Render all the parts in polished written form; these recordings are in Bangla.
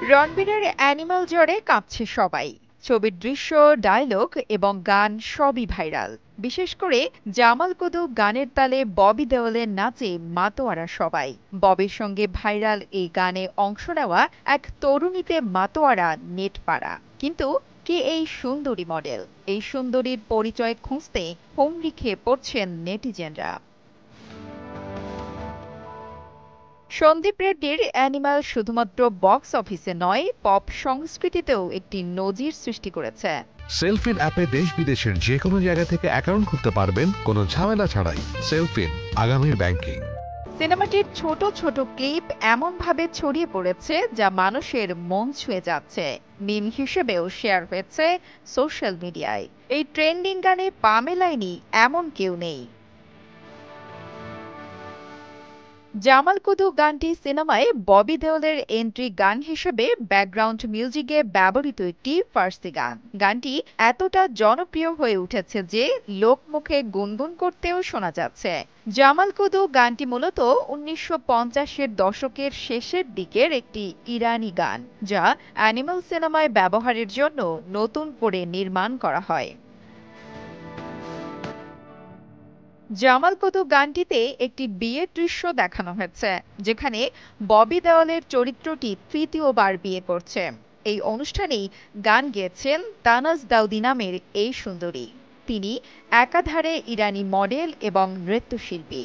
রণবীরের অ্যানিমাল জ্বরে কাঁপছে সবাই। ছবির দৃশ্য, ডায়লগ এবং গান সবই ভাইরাল। বিশেষ করে জামাল কুদু গানের তালে ববি দেওয়ালের নাচে মাতোয়ারা সবাই। ববির সঙ্গে ভাইরাল এই গানে অংশ নেওয়া এক তরুণীতে মাতোয়ারা নেট পাড়া। কিন্তু কে এই সুন্দরী মডেল? এই সুন্দরীর পরিচয় খুঁজতে হুমড়ি খেয়ে পড়ছেন নেটিজেনরা। সন্দীপ রেড্ডির অ্যানিমাল শুধুমাত্র বক্স অফিসে নয়, পপ সংস্কৃতিতেও একটি নজির সৃষ্টি করেছে। সেলফিন অ্যাপে দেশ বিদেশের যে কোনো জায়গা থেকে অ্যাকাউন্ট খুলতে পারবেন কোনো ঝামেলা ছাড়াই। সেলফিন, আগামীর ব্যাংকিং। সিনেমাটির ছোট ছোট ক্লিপ এমনভাবে ছড়িয়ে পড়েছে যা মানুষের মন ছুঁয়ে যাচ্ছে। মিম হিসেবেও শেয়ার হয়েছে সোশ্যাল মিডিয়ায়। এই ট্রেন্ডিং গানে পা মেলায়নি এমন কেউ নেই। জামাল কুদু গানটি সিনেমায় ববি দেওলের এন্ট্রি গান হিসেবে ব্যাকগ্রাউন্ড মিউজিকে ব্যবহৃত একটি ফার্সি গান। গানটি এতটা জনপ্রিয় হয়ে উঠেছে যে লোকমুখে গুনগুন করতেও শোনা যাচ্ছে। জামাল কুদু গানটি মূলত ১৯৫০-এর দশকের শেষের দিকের একটি ইরানি গান, যা অ্যানিমাল সিনেমায় ব্যবহারের জন্য নতুন করে নির্মাণ করা হয়। জামাল কুতুব গানটিতে একটি বিয়ের দৃশ্য দেখানো হয়েছে, যেখানে ববি দেওয়ালের চরিত্রটি তৃতীয়বার বিয়ে করছে। এই অনুষ্ঠানেই গান গেয়েছেন তানাজ দাউদি নামের এই সুন্দরী। তিনি একাধারে ইরানি মডেল এবং নৃত্যশিল্পী।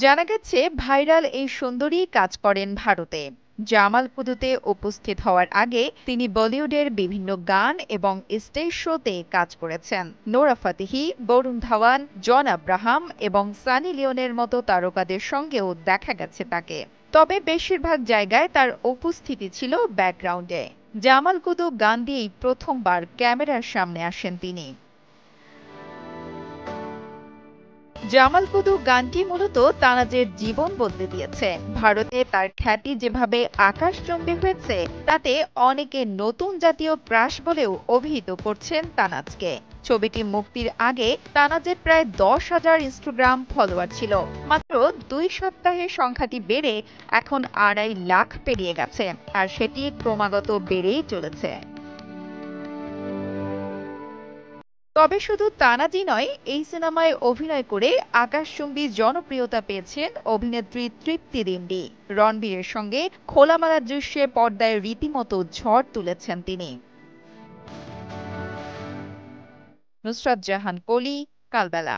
জানা গেছে ভাইরাল এই সুন্দরী কাজ করেন ভারতে। জামাল কুদুতে উপস্থিত হওয়ার আগে তিনি বলিউডের বিভিন্ন গান এবং স্টেজ শোতে কাজ করেছেন। নোরা ফাতেহি, বরুণ ধাওয়ান, জন আব্রাহাম এবং সানি লিওনের মতো তারকাদের সঙ্গেও দেখা গেছে তাকে। তবে বেশিরভাগ জায়গায় তার উপস্থিতি ছিল ব্যাকগ্রাউন্ডে। জামাল কুদু গান দিয়েই প্রথমবার ক্যামেরার সামনে আসেন তিনি। জামাল কুদু গানটি মূলত তানাজের জীবন বদলে দিয়েছে। ভারতে তার খ্যাতি যেভাবে আকাশচুম্বী হয়েছে, তাতে অনেকে নতুন জাতীয় ক্রাশ বলেও অভিহিত করছেন তানাজকে। ছবিটি মুক্তির আগে তানাজের প্রায় ১০,০০০ ইনস্টাগ্রাম ফলোয়ার ছিল। মাত্র ২ সপ্তাহে সংখ্যাটি বেড়ে এখন ২.৫ লাখ পেরিয়ে গেছে, আর সেটি ক্রমাগত বেড়েই চলেছে। তবে শুধু তানাজি নয়, এই সিনেমায় অভিনয় করে আকাশচুম্বী জনপ্রিয়তা পেয়েছেন অভিনেত্রী তৃপ্তি ডিমডি। রণবীরের সঙ্গে খোলামেলা দৃশ্যে পর্দায় রীতিমতো ঝড় তুলেছেন তিনি। নুসরাত জাহান কলি, কালবেলা।